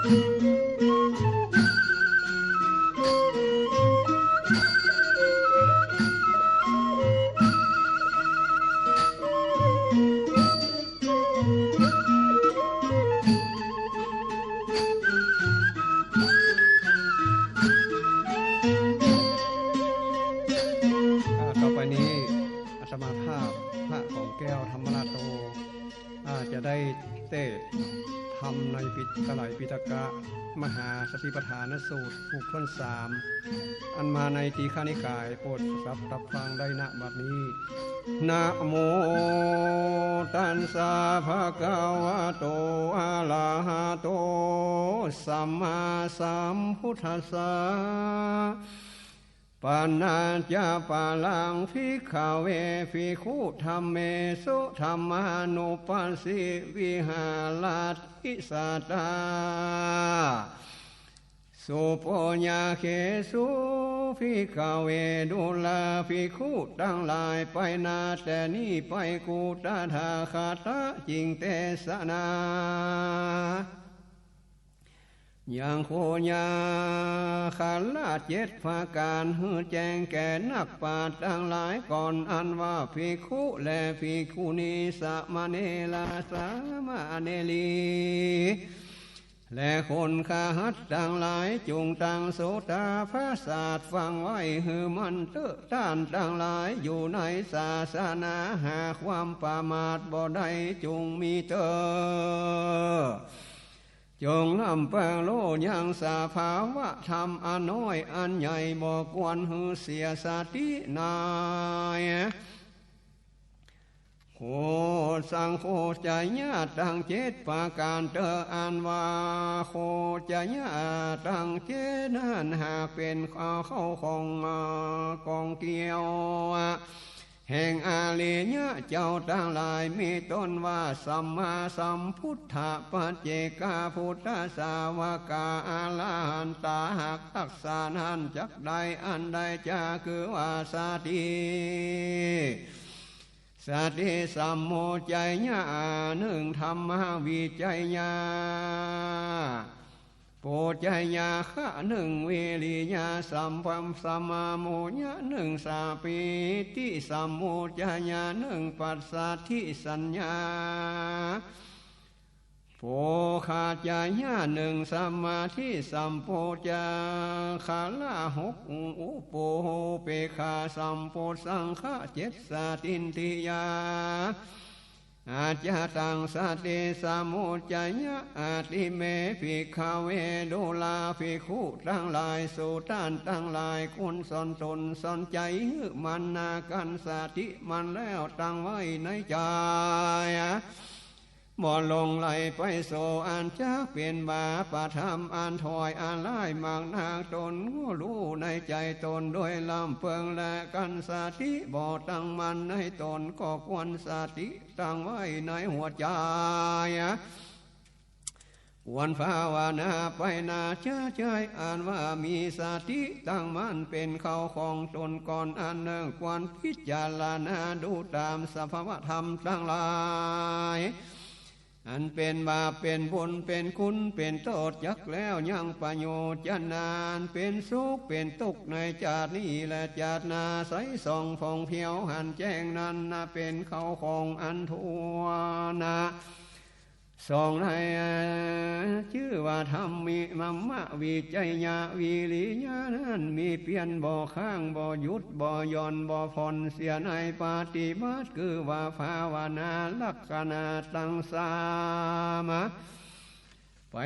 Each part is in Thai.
ต่อไปนี้อาตมาภาพพระของแก้วธรรมราโตจะได้เทศน์ธรรมในไตรปิฎกะมหาสติปัฏฐานสูตรบทที่3อันมาในทีฆานิกายโปรดรับฟังได้ณบัดนี้นะโมตัสสะภะคะวะโตอะระหะโตสัมมาสัมพุทธัสสะปานาจาปาลังภิกขเวภิกขุธัมเมสุธัมมานุปัสสิวิหารัติสัตตาสุปัญญาเขสุภิกขเวดุลาภิกขุทั้งหลายไปนาแต่นี้ไปกูตถาคตจริงเทศนาอย่างโคญาขันละ7ประการหือแจ้งแก่นักปราชญ์ทั้งหลายก่อนอันว่าภิกขุและภิกขุณีสามเณรสามเณรีและคนขาหัดทั้งหลายจงตั้งโสตาภาสาสฟังไว้หือมันเตอะต้านทั้งหลายอยู่ในศาสนาหาความประมาทบ่ได้จงมีเตอจงนำแปลงโลยังสาภาวะธรรมอันน้อยอันใหญ่บ่ควรหือเสียสตินายโคสังโคใจญาตั้ง7ประการเตออันว่าโคใจญาตั้ง7นั้นหากเป็นเข้าของกองเกี่ยวแห่งอาลียะเจ้าทั้งหลายมีต้นว่าสัมมาสัมพุทธะปัจเจกาพุทธสาวกาอาลาหันตาหักทักษานันจักใดอันใดจะคือว่าสติสติสัมโมใจญา1ธรรมวิจัยญาโพจยาคะ1วิริยาสัมปัมสัมมาโมญะ1สาปิติสัมโมจยา1ปัสสัทธิสัญญาโภคาจายา1สัมมาทิสัมโพจาขาละ6อุปโภเปคาสัมโพสังฆะ7สาตินติยาอาจาตังสติสมุจยะอาติเมภิกขเวดุลาภิกขุทั้งหลายสุตานทั้งหลายคุณสนตนสนใจมันนากันสติมันแล้วตั้งไว้ในใจบ่ลงไหลไปโสอันจักเป็นบาปธรรมอันถอยอันไล่มากนางตนรู้ในใจตนด้วยลำเพิงและกันสติบ่ตั้งมันในตนก็ควรสติตั้งไว้ในหัวใจวันภาวนาไปนาเชื่อใจอ่านว่ามีสติตั้งมันเป็นเขาของตนก่อนอันหนึ่งควรพิจารณาดูตามสภาวธรรมทั้งหลายอันเป็นบาปเป็นบุญเป็นคุณเป็นโทษยักแล้วยังประโยชน์จะนานเป็นสุขเป็นทุกข์ในชาตินี้และชาติหน้าใสส่องผ่องเพียวหันแจ้งนั้นเป็นเขาของอันทั่วนาสองในชื่อว่าธรรมมีมัมมะวิจัยญาวิริยะนั้นมีเปลี่ยนบ่ข้างบ่หยุดบ่ย่อนบ่ผ่อนเสียในปฏิบัติคือว่าภาวนาลักษณะตั้งสามะไป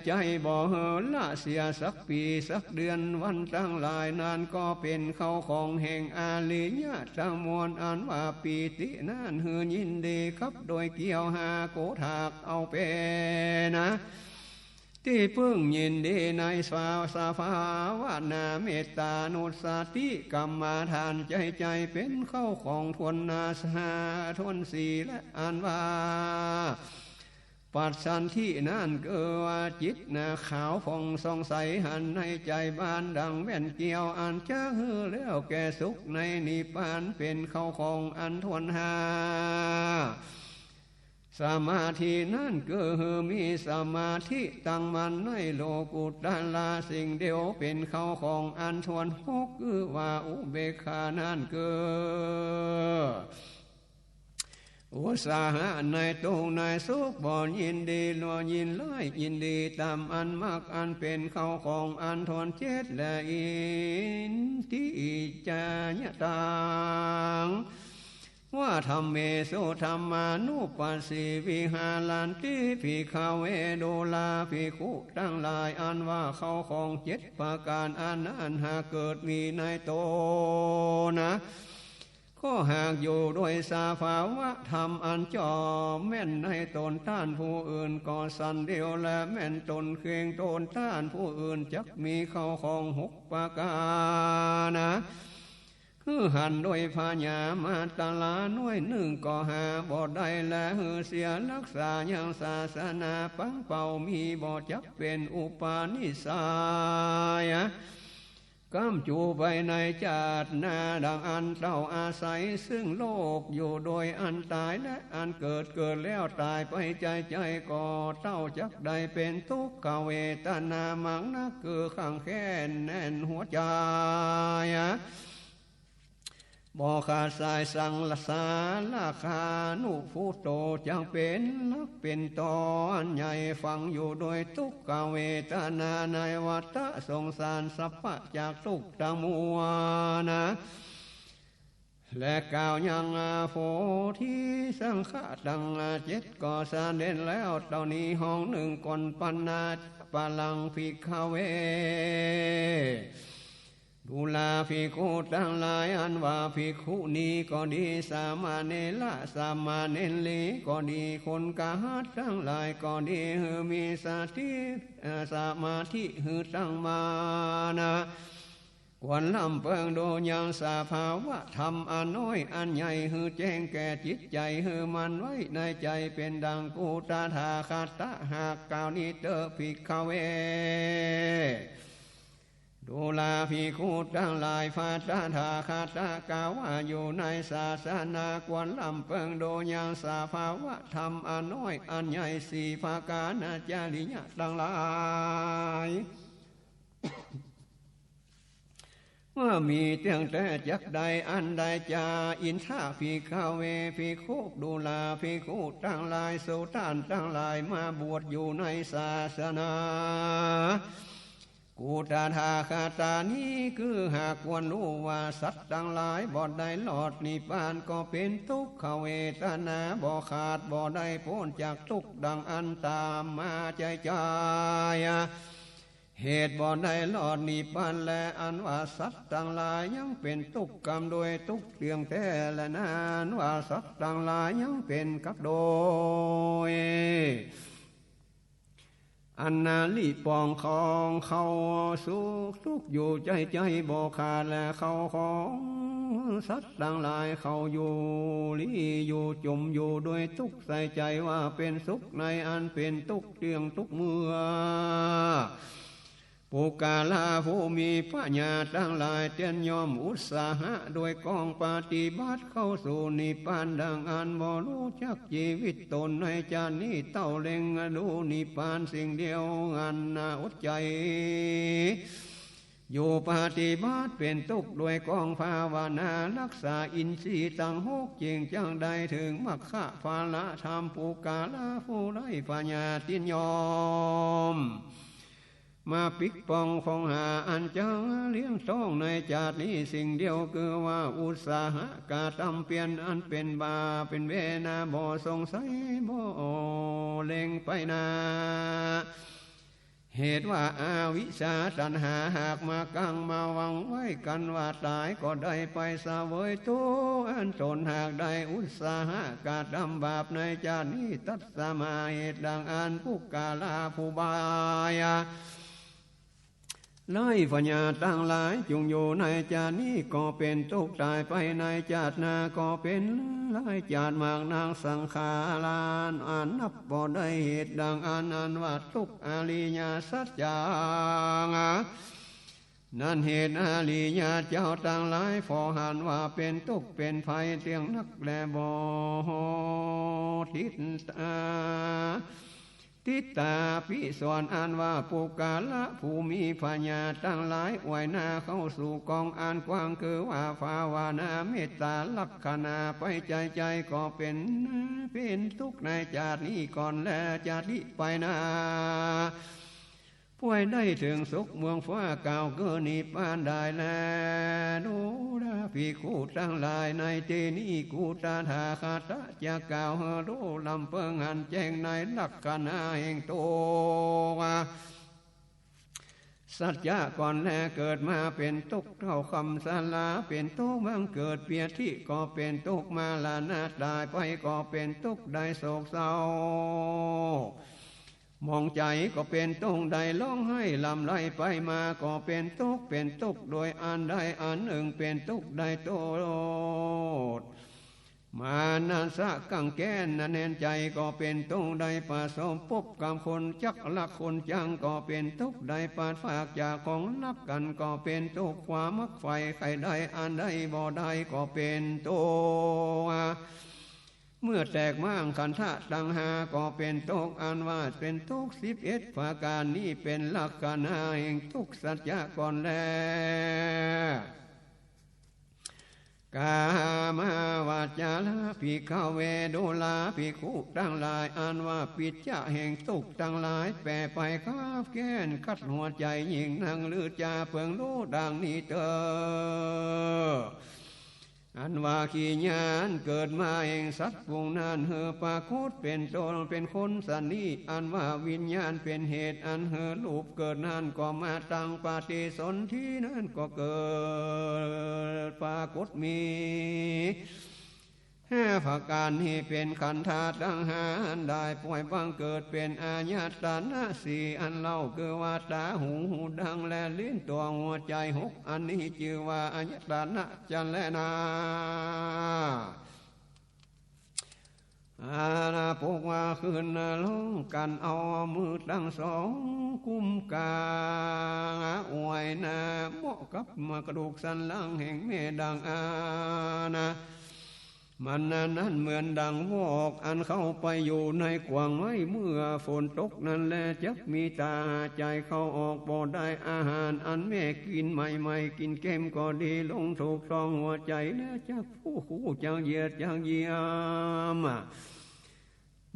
ใจบ่เหินละเสียสักปีสักเดือนวันตั้งหลายนานก็เป็นเขาของแห่งอาลิยะทั้งมวลอันว่าปีตินั่นหือยินดีครับโดยเกี่ยวหาโกถากเอาเป็นที่พึ่งยินดีในสภาวะนาเมตตานุสติกรรมาทานใจเป็นเข้าของทวนนาสหาทวนสีและอันว่าปัจสันที่นั่นเกิดว่าจิตขาวผ่องส่องใสหันในใจบ้านดังแว่นเกี่ยวอันจะฮือแล้วแก่สุขในนิพพานเป็นเข้าของอันทวนหา สมาธินั่นก็คือมีสมาธิตั้งมันในโลกุตลาสิ่งเดียวเป็นเขาของอันทวนหกคือว่าอุเบกขานั่นก็อุตสาหะในตรงในสุขบ่ยินดีลัวยินไล่ยินดีตามอันมากอันเป็นเขาของอันทนเจ็ดและอินทิจายตังว่าธรรมเมสุธรรมานุปัสสิวิหารันติภิกขเวโดลาภิกขุทั้งหลายอันว่าเขาของเจ็ดประการอันนั้นหากเกิดมีในโตนะก็หากอยู่ด้วยสาภาวะธรรมอันจอมแม่นในตนต้านผู้อื่นก็สันเดียวและแม่นตนเคียงตนต้านผู้อื่นจักมีเขาของหกประการนะคือหันด้วยพญามาตลาหน่วยหนึ่งก็หาบ่ได้และหือเสียรักษาอย่างศาสนาปังเป่ามีบ่จักเป็นอุปาณิสัยกำจูไปในจาดนาดังอันเต้าอาศัยซึ่งโลกอยู่โดยอันตายและอันเกิดแล้วตายไปใจก่อเต้าจักใดเป็นทุกขเวทนามังนะคือขังแค้นแน่นหัวใจบ่ขาดสายสังละสาราคานุผู้โตจังเป็นลักเป็นตอนใหญ่ฟังอยู่โดยทุกขเวทนาในวัฏสงสารสัพพะจากทุกทั้งมวลนะและกล่าวยังโพธิสังฆะดังเจ็ดก่อสารเด่นแล้วตอนนี้ห้องหนึ่งก่อนปัญนาปาลังภิกขเวดูลาภิกขุทั้งหลายอันว่าภิกขุนี้ก็ดีสามเณรละสามเณรีก็ดีคนกะหัตทั้งหลายก็ดีหือมีสติสมาธิหือตั้งมานะควรลำเพิงโดยังสาภาวะธรรมอันน้อยอันใหญ่หือแจ้งแก่จิตใจหือมันไว้ในใจเป็นดังกูตาธาคาตะหากกล่าวนี้เตอภิกขเวดูลาภิกขุทั้งหลายฟาตาธาคาตะกล่าวว่าอยู่ในศาสนาควรลำเพิงโดยังสาภาวะธรรมอันน้อยอันใหญ่สี่ภาการจาริยะทั้งหลายว่ามีเตียงแต่จักใดอันใดจาอินทาภิกขเวภิกขุดูลาภิกขุทั้งหลายโสตานทั้งหลายมาบวชอยู่ในศาสนากูตาธาคาตานี้คือหากควรรู้ว่าสัตว์ทั้งหลายบ่ได้หลอดนิพพานก็เป็นทุกขเวทนาบ่ขาดบ่ได้พ้นจากทุกข์ดังอันตามมาใจเหตุบ่ได้หลอดนิพพานและอันว่าสัตว์ทั้งหลายยังเป็นทุกข์กรรมโดยทุกข์เพียงแท้และนานว่าสัตว์ทั้งหลายยังเป็นกับโดยอันนาลีปองของเขาสุขทุกอยู่ใจบ่ขาดและเขาของสัตว์ทั้งหลายเขาอยู่ลีอยู่จมอยู่โดยทุกข์ใส่ใจว่าเป็นสุขในอันเป็นทุกข์เรื่องทุกเมื่อผู้กาลาผู้มีปัญญาทั้งหลายเตียนยอมอุตสาหะโดยกองปฏิบัติเข้าสู่นิพพานดังอันบ่รู้จักชีวิตตนในจานนี้เต้าเล็งดูนิพพานสิ่งเดียวอันน่าอดใจอยู่ปฏิบัติเป็นทุกข์ด้วยกองภาวนารักษาอินทรีย์ตั้งหกจริงจังใดถึงมรรคภาละธรรมผู้กาลาผู้ไร้ปัญญาตินยอมมาปิกปองฟองหาอันจังเลี้ยงท้องในจาตินี้สิ่งเดียวคือว่าอุตสาหะกาทำเปลี่ยนอันเป็นบาเป็นเวนาบ่สงสัยบ่เล็งไปนาเหตุว่าอาวิชชาตัณหาหากมากังมาวังไว้กันว่าตายก็ได้ไปเสวยตัวอันตนหากได้อุตสาหะกาทำบาปในจาตินี้ตัดสมาเหตุดังอันผู้กาลาผู้บายไล่ปัญญาตั้งหลายจุงอยู่ในจาตินี้ก็เป็นทุกข์ตายไปในจาติหน้าก็เป็นหลายจาติมากนางสังขารอันนับบ่ได้เหตุดังอันว่าทุกข์อริยสัจจาง นั่นเหตุอาลีญาเจ้าต่างหลายฟอหันว่าเป็นทุกข์เป็นภัยเตียงนักแลบ่ทิศทิตาพิสวนอ่านว่าปุกาละผู้มีปัญญาตั้งหลายอวยหน้าเข้าสู่กองอ่านกว้างคือว่าภาวนาเมตตาลักษณะไปใจก็เป็นทุกข์ในชาตินี้ก่อนและชาตินี้ไปนาป่วยได้ถึงสุขเมืองฟ้าเก่าเกินนิพพานได้แล้วดูดาภิกขุทั้งหลายในที่นี้กูตาธาคาตะจะกล่าวรู้ลำเพิงหันแจ้งในลักษณะแห่งตัวสัจจะก่อนแลเกิดมาเป็นทุกข์เท่าคำสาลาเป็นทุกข์บังเกิดเปียที่ก็เป็นทุกข์มาลานาตายไปก็เป็นทุกข์ได้โศกเศร้ามองใจก็เป็นทุกข์ใดร้องให้ลำไรไปมาก็เป็นทุกข์โดยอันใดอันหนึ่งเป็นทุกข์ใดโทษมานาสะกังแก้นแน่นใจก็เป็นทุกข์ใดผสมพบกับคนจักลักคนจังก็เป็นทุกข์ใดปาดฝากจากของนับกันก็เป็นทุกข์ความมักไฟใครใดอันใดบ่ได้ก็เป็นทุกข์เมื่อแตกมั่งขันธะตังหาก็เป็นทุกข์อันว่าเป็นทุกข์11ประการนี้เป็นลักษณะแห่งทุกข์สัจจะก่อนแล้วกามาวาจาลาภิกขเวโดลาภิกขุทั้งหลายอันว่าปิจจะแห่งทุกข์ทั้งหลายแปรไปคาบแก้นคัดหัวใจยิ่งนั่งลือจาเพิงรู้ดังนี้เถออันว่าขี้ญาณเกิดมาเองสัตว์วงนั้นเฮอปาโคตเป็นตนเป็นคนสันนี้อันว่าวิญญาณเป็นเหตุอันเฮอรูปเกิดนั้นก็มาตั้งปฏิสนธินั้นก็เกิดปาโคตมีประการนี้เป็นขันธาตุหาอันได้ป่วยบังเกิดเป็นอาญาตนะสี่อันเล่าคือว่าตาหูดังและลิ้นตัวหัวใจหกอันนี้ชื่อว่าอาญาตนะจันและนาอาณาพกว่าคืนลงกันเอามือตั้งสองกุมกาอวยนาเหมาะกับมากระดูกสันหลังแห่งเมดังอาณามันนั้นเหมือนดังวอกอันเข้าไปอยู่ในกวางไว้เมื่อฝนตกนั่นแลจักมีตาใจเข้าออกบ่ได้อาหารอันแม่กินใหม่กินเค็มก็ดีลงถูกต้องหัวใจแล้วจักผู้คู่จังเหยียดจังเยี่ยม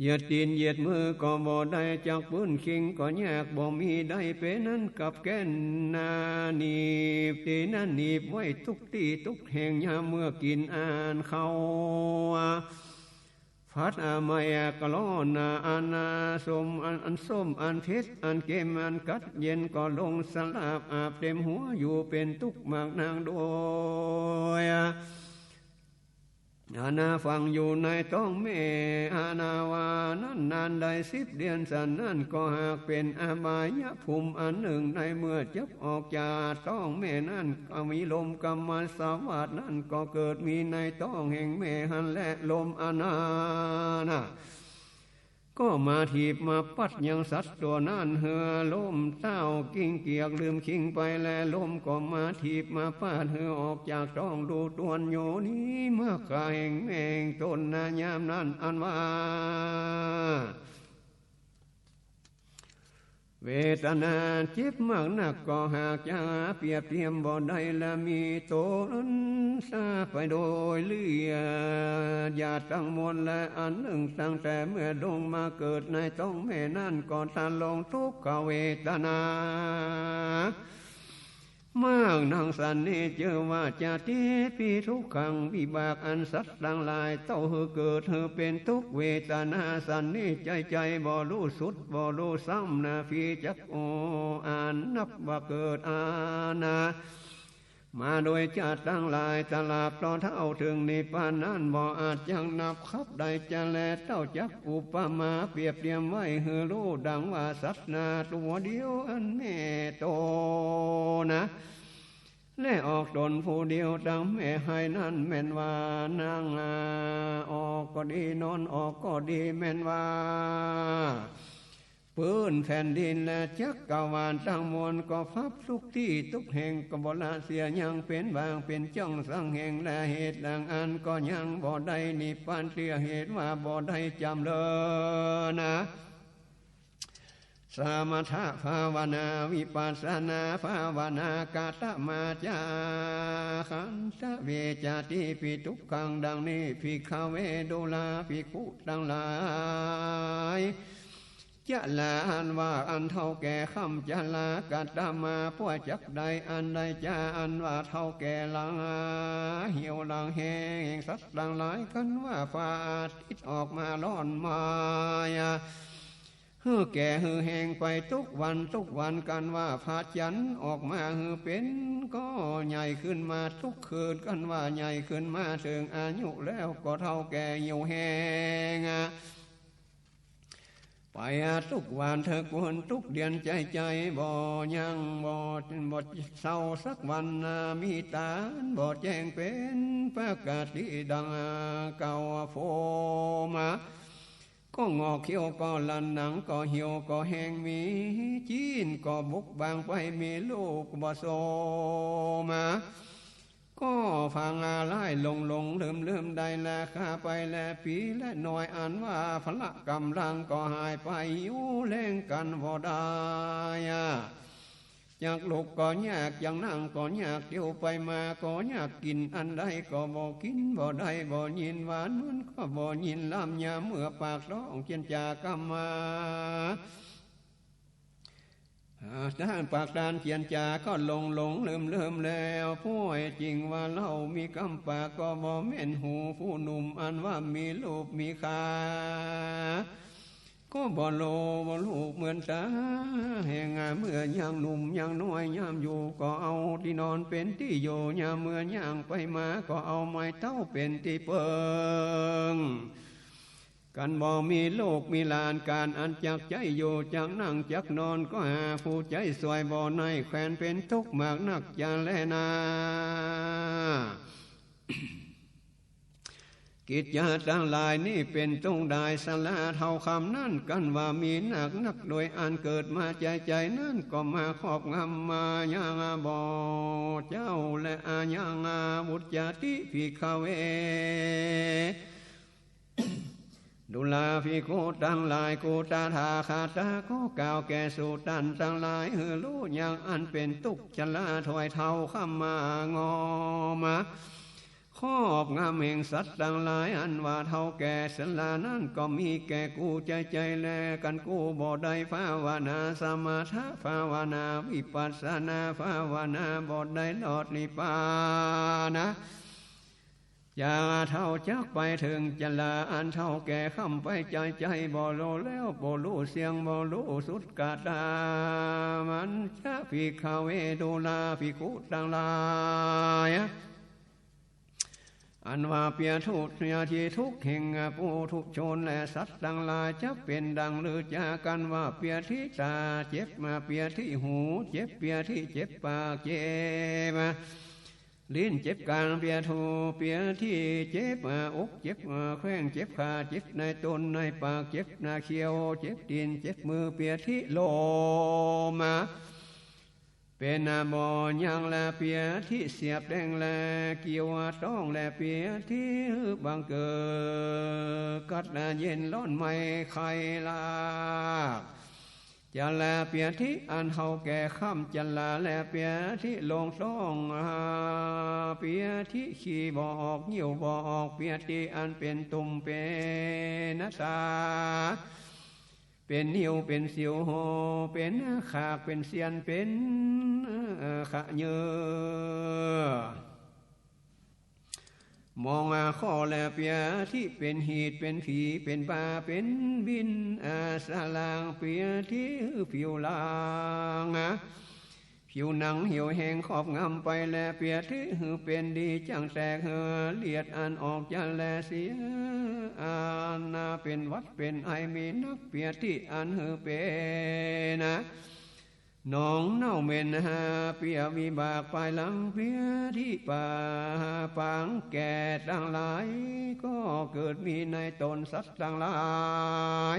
เหยียดตีนเหยียดมือก็บ่ได้จากพื้นคิงก็แยกบ่มีได้เป็นนั้นกับแก่นนานีบตีนั้นนีบไว้ทุกที่ทุกแห่งยามเมื่อกินอ่านเข้าพัดอามาแอกล้อนาอานาสมอันส้มอันเพชรอันเกมอันกัดเย็นก็ลงสลาบอาบเต็มหัวอยู่เป็นทุกข์มากนางโดยอาณาฟังอยู่ในต้องแม่อาณาวานั้นนานได้10 เดือนสันนั้นก็หากเป็นอาบายะภูมิอันหนึ่งในเมื่อจับออกจากต้องแม่นั้นก็มีลมกรรมสวัสดนั้นก็เกิดมีในต้องแห่งแม่หันและลมอาณานะก็มาถีบมาปัดยังสัตว์ตัวนั้นเหือลมเต้ากิ้งเกียกลืมคิงไปแลลมก็มาถีบมาปัดเหือออกจากต้องดูตวนโยนี้เมื่อขายแมงต้นนายามนั้นอันว่าเวทนาเจ็บมากนักก็หากจะเปรียบเทียมบ่ได้ละมีตนซาไปโดยเลือญาติทั้งมวลและอันหนึ่งตั้งแต่เมื่อลงมาเกิดในต้องแม่นั่นก่อนตาลงทุกขเวทนามากนางสันนี้เจอว่าจะตีปีทุกขังวิบากอันสัตว์ต่างหลายเต้าเธอเกิดเธอเป็นทุกเวทนาสันนี้ใจบ่รู้สุดบ่รู้ซ้ำนาฟีจักโออ่านนับว่าเกิดอาณามาโดยชาติทั้งหลายตลาบต่อเท่าถึงนิพพานนั้นบ่อาจยังนับคับได้จะแลเต้าจักอุปมาเปรียบเทียมไว้เฮอรู้ดังว่าสัตว์นาตัวเดียวอันแม่โตนะและออกตนผู้เดียวดังแม่ให้นั่นแม่นว่านางออกก็ดีนอนออกก็ดีแม่นว่า ปืนแผ่นดินและจักกรวาลทั้งมวลก็ฟับทุกที่ทุกแห่งก็บ่ละเสียยังเป็นบางเป็นจ้องสังแห่งและเหตุดังอันก็ยังบ่ได้นิพพานเสียเหตุว่าบ่ได้จำเลยนะสมถะภาวนาวิปัสสนาภาวนากาตมาจาขันธเวจติปิทุกขังดังนี้ภิกขเวดุลาภิกขุทั้งหลายจะลาอันว่าอันเท่าแก่คำจะลากาตมาพวกจักใดอันใดจะอันว่าเท่าแก่หลังเหี่ยวหลังแห้งสัตว์หลังหลายกันว่าฟ้าอาทิตย์ออกมาร้อนมาฮือแก่ฮือแห้งไปทุกวันกันว่าพระจันทร์ออกมาฮือเป็นก็ใหญ่ขึ้นมาทุกคืนกันว่าใหญ่ขึ้นมาถึงอายุแล้วก็เท่าแก่เหี่ยวแห้งไปทุกวันเธอควรทุกเดือนใจบ่ยังบ่เศร้าสักวันมีตาบ่แจ้งเป็นประกาศที่ดังเก่าโฟมาก็งอเขียวก็ลันหนังก็เหี่ยวก็แห้งมีจีนก็บุกบางไปมีลูกบ่โซมาก็ฟังอะไรลงลืมได้แลข้าไปแลปีและหน่อยอันว่าพละกำลังก็หายไปอยู่เล่งกันบ่ได้อยากลุกก็ยากอย่างนั่งก็ยากเที่ยวไปมาก็ยากกินอันใดก็บ่กินบ่ได้บ่ยินหวานมันก็บ่ยินลำยาเมื่อปากร้องเจียนจากรรมาด้านปากดานเขียนจาก็ลงลืมแล้วผู้จริงว่าเล่ามีกำปากก็บ่แม่นหูผู้หนุ่มอันว่ามีรูปมีขาก็บ่โลบ่ลูกเหมือนตาแห่งเมื่อยังหนุ่มยังน้อยยามอยู่ก็เอาที่นอนเป็นที่อยู่ยามเมื่อย่างไปมาก็เอาไม้เท้าเป็นที่เปิงกันบ่มีโลกมีลานการอันจักใจอยู่จักนั่งจักนอนก็หาผู้ใจสวยบ่ในแขวนเป็นทุกข์มากนักจะแลนากิจยาทั้งหลายนี่เป็นตรงได้สละเท่าคำนั่นกันว่ามีนักโดยอันเกิดมาใจนั่นก็มาครอบงำมายังบ่เจ้าและอายังบุตรญาติภิกขเวดุลาภิกขุทั้งหลายกูตาทาคาตาก็กล่าวแก่สู่ตันทั้งหลายฮือรู้อย่างอันเป็นตุกชละถอยเท่าคำมางอมาครอบงำแห่งสัตว์ทั้งหลายอันว่าเท่าแก่สลานั้นก็มีแก่กูใจแลกันกูบ่ได้ภาวนาสมาธิภาวนาวิปัสสนาภาวนาบ่ได้หลอดนิพพานนะอย่าเท่าจักไปถึงจะลาอันเท่าแก่คำไปใจบ่โลแล้วบ่รู้เสียงบ่รู้สุดกาตามันจะภิกขเวดุลาภิกขุทั้งหลายอันว่าเปียทุกยาทีทุกแห่งผู้ทุกชนและสัตว์ทั้งหลายจะเป็นดังลือจากันว่าเปียที่ตาเจ็บมาเปียที่หูเจ็บเปียที่เจ็บปากเจ็บลิ้นเจ็บกลางเปียทูเปียที่เจ็บอกเจ็บแข้งเจ็บขาเจ็บในต้นในปากเจ็บหน้าเขียวเจ็บตีนเจ็บมือเปียที่โลมาเป็นบ่อยังแลเปียที่เสียบแดงแลเกี่ยวต้องแลเปียที่บังเกิดกัดเย็นร้อนไม่ใครลาจะแลเปียที่อันเฮาแก่ค่ำจะลาแลเปียที่ลงต้องเปียที่ขี้บ่ออกหิ้วบ่ออกเปียที่อันเป็นตุ่มเป็นตาเป็นนิ้วเป็นสิวโหเป็นขากเป็นเสียนเป็นขะเยอมองข้อแลเปียที่เป็นหีดเป็นผีเป็นบาเป็นบินสลางเปียที่ผิวลางผิวหนังเหี่ยวแห้งขอบงำไปแลเปียที่เป็นดีจังแตกเลียดอันออกจะแลเสียอันเป็นวัดเป็นไอมีนักเปียที่อันเป็นน้องเน่าเม็นเปียมีบากปลายหลังเปียที่ป่าปังแก่ทั้งหลายก็เกิดมีในตนสัตว์ทั้งหลาย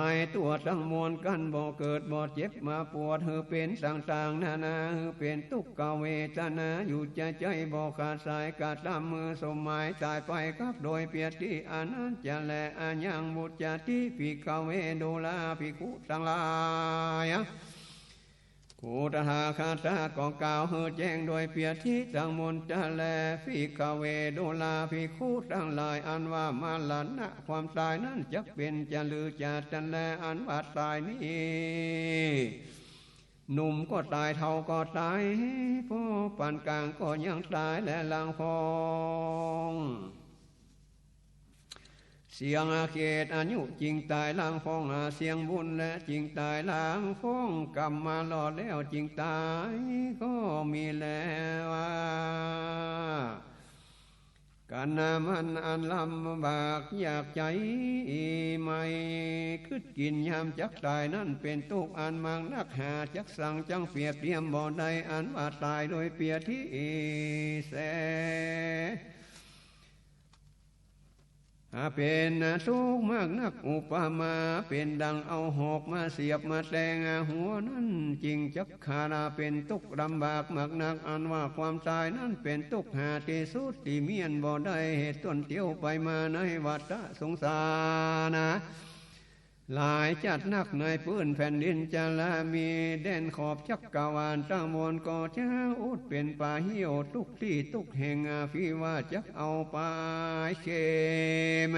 ายตัวทั้งมวลกันบ่เกิดบ่เจ็บมาปวดเฮอเป็นต่างๆนานาเฮอเป็นทุกขเวทนาอยู่ใจบ่ขาดสายกาตามมือสมหมายตายไปครับโดยเปียติอนันจะแลอัญญังบุจจติภิกขเวโดลาภิกขุทั้งหลายกูตถาคตก็กล่าวเฮอแจ้งโดยเปียทิทั้งมนจะแลภิกขเวโดลาภิกขุทั้งหลายอันว่ามาลนะความตายนั้นจะเป็นจะลือจะจันแลอันว่าตายนี้หนุ่มก็ตายเฒ่าก็ตายผู้ปานกลางก็ยังตายและลางฟองเสียงอาเขตอายุจริงตายล้างฟองเสียงบุญและจริงตายล้างฟองกรรมมาหล่อแล้วจริงตายก็มีแล้วการนามันอันลำบากอยากใจไม่คืดกินยามจักตายนั่นเป็นทุกข์อันมังนักหาจักสั่งจังเปียบเตรียมบ่อใดอันว่าตายโดยเปียที่แสเป็นทุกข์มากนักอุปมาเป็นดังเอาหอกมาเสียบมาแทงหัวนั้นจริงจักขาราเป็นทุกข์ลำบากมากนักอันว่าความตายนั้นเป็นทุกข์หาที่สุดที่เมียนบ่ได้เหตุต้นเตี้ยวไปมาในวัฏสงสารหลายจัดนักในพื้นแผ่นดินจะละมีแดนขอบจักกวาลตั้งมวลก็จะอุดเป็นป่าเหี่ยวทุกที่ทุกแห่งฟีว่าจักเอาไปเขม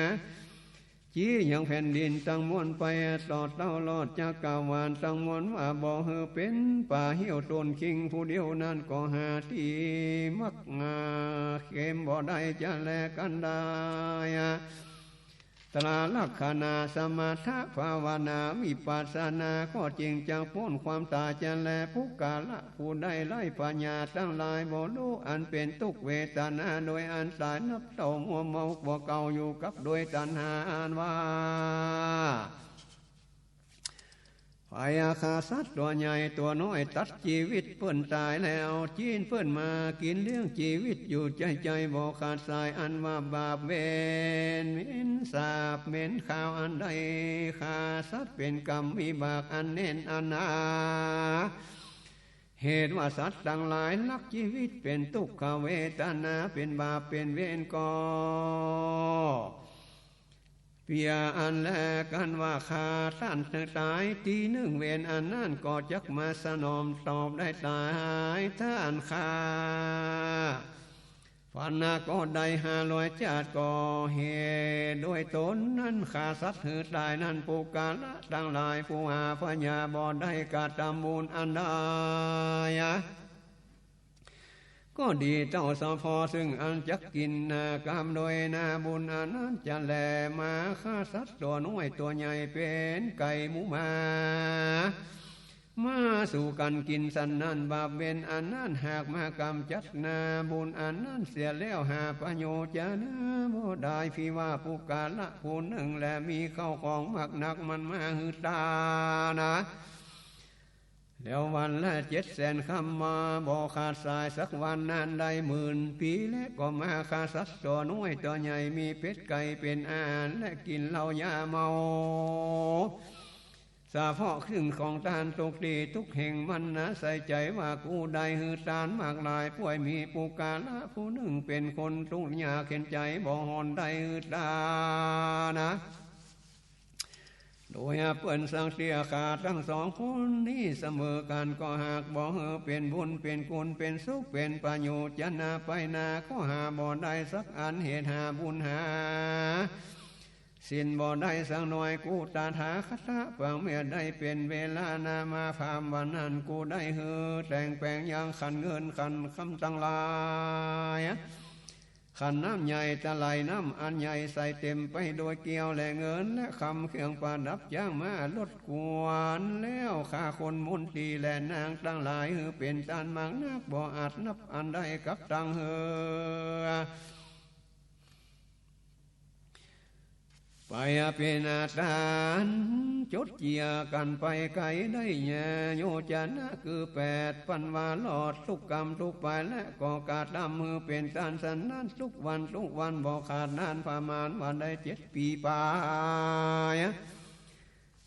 จี้ยังแผ่นดินตั้งมวลไปต่อเต้าลอดจักกวาลตั้งมวลว่าบ่เฮอเป็นป่าเหี่ยวต้นคิงผู้เดียวนั้นก็หาที่มักเข็มบ่ได้จะแลกันได้ตราลักขณาสมาธิภาวนาวิปัสสนาก็จริงจังพ้นความตายจะแลผู้กาละผู้ได้ไล่ปัญญาตั้งหลายบ่รู้อันเป็นทุกเวทนาโดยอันสายนับเต่ามัวเมาบ่เก่าอยู่กับโดยตัณหาอันว่าพยาคาสัตว์ตัวใหญ่ตัวน้อยตัดชีวิตเพิ่นตายแล้วจีนเพิ่นมากินเลี้ยงชีวิตอยู่ใจบ่ขาดสายอันว่าบาปเวรเม้นสาบเม้นข่าวอันใดคาสัตว์เป็นกรรมวิบากอันเน้นอันนาเหตุว่าสัตว์ทั้งหลายลักชีวิตเป็นทุกขเวทนาเป็นบาปเป็นเวรก็เปียอันแลกันว่าขาท่านตายทีหนึ่งเวรอันนั่นก็จักมาสนอมตอบได้ตายท่านขาฝันก็ได้500 ชาติก็เหตุด้วยตนนั้นขาสัตว์หือตายนั้นผู้กาละตั้งหลายผู้หาพญาบ่ได้กาตามมูลอันใดก็ดีเจ้าสะพอซึ่งอันจักกินกรรมโดยนาบุญอันนั้นจะแลมาฆ่าสัตว์ตัวน้อยตัวใหญ่เป็นไก่หมูมาสู่กันกินสันนั้นบาปเวรอันนั้นหากมากรรมจัดนาบุญอันนั้นเสียแล้วหาประโยชน์จะนะบ่ได้พี่ว่าผู้กาละผู้หนึ่งและมีเข้าของมากนักมันมาหือตานะแล้ววันละ700,000 คำมาบ่ขาดสายสักวันนานได้10,000 ปีและก็มาฆ่าสัตว์ตัวน้อยตัวใหญ่มีเป็ดไก่เป็นอาหารและกินเหล้ายาเมาสาเพาะครึ่งของทานตกดีทุกแห่งมันนะใส่ใจว่ากูได้หือตานมากลายป่วยมีปูกาละผู้หนึ่งเป็นคนทุกข์ยากเข็นใจบ่หอนได้หือตานะโดยเปิ้นสังเสียขาดทั้ง2 คนนี้เสมอกันก็หากบ่เฮอเป็นบุญเป็นกุลเป็นสุขเป็นประโยชน์จะนาไปนาก็หาบ่ได้สักอันเหตุหาบุญหาสิ้นบ่ได้สักหน่อยกูตาถาคตะฟังเมื่อได้เป็นเวลานามาพามวันนั้นกูได้เฮอแต่งแปลงอย่างขันเงินขันคำตั้งหลายขันน้ำใหญ่ตะไหลน้ำอันใหญ่ใส่เต็มไปโดยเกลียวและเงินและคำเครื่องประดับจ้างมาลดกวนแล้วข้าคนมุนตีและนางตั้งหลายเป็นตานมังนักบ่อาจนับอันใดกับตังเฮอไปเป็นอาจารย์จดเจียกันไปไกลได้แย่โยจันนะคือ8 ปันวาหลอดทุกกรรมทุกไปและก็กาดดำมือเป็นตานสันนั้นทุกวันบ่ขาดนานประมาณวันได้7 ปีไป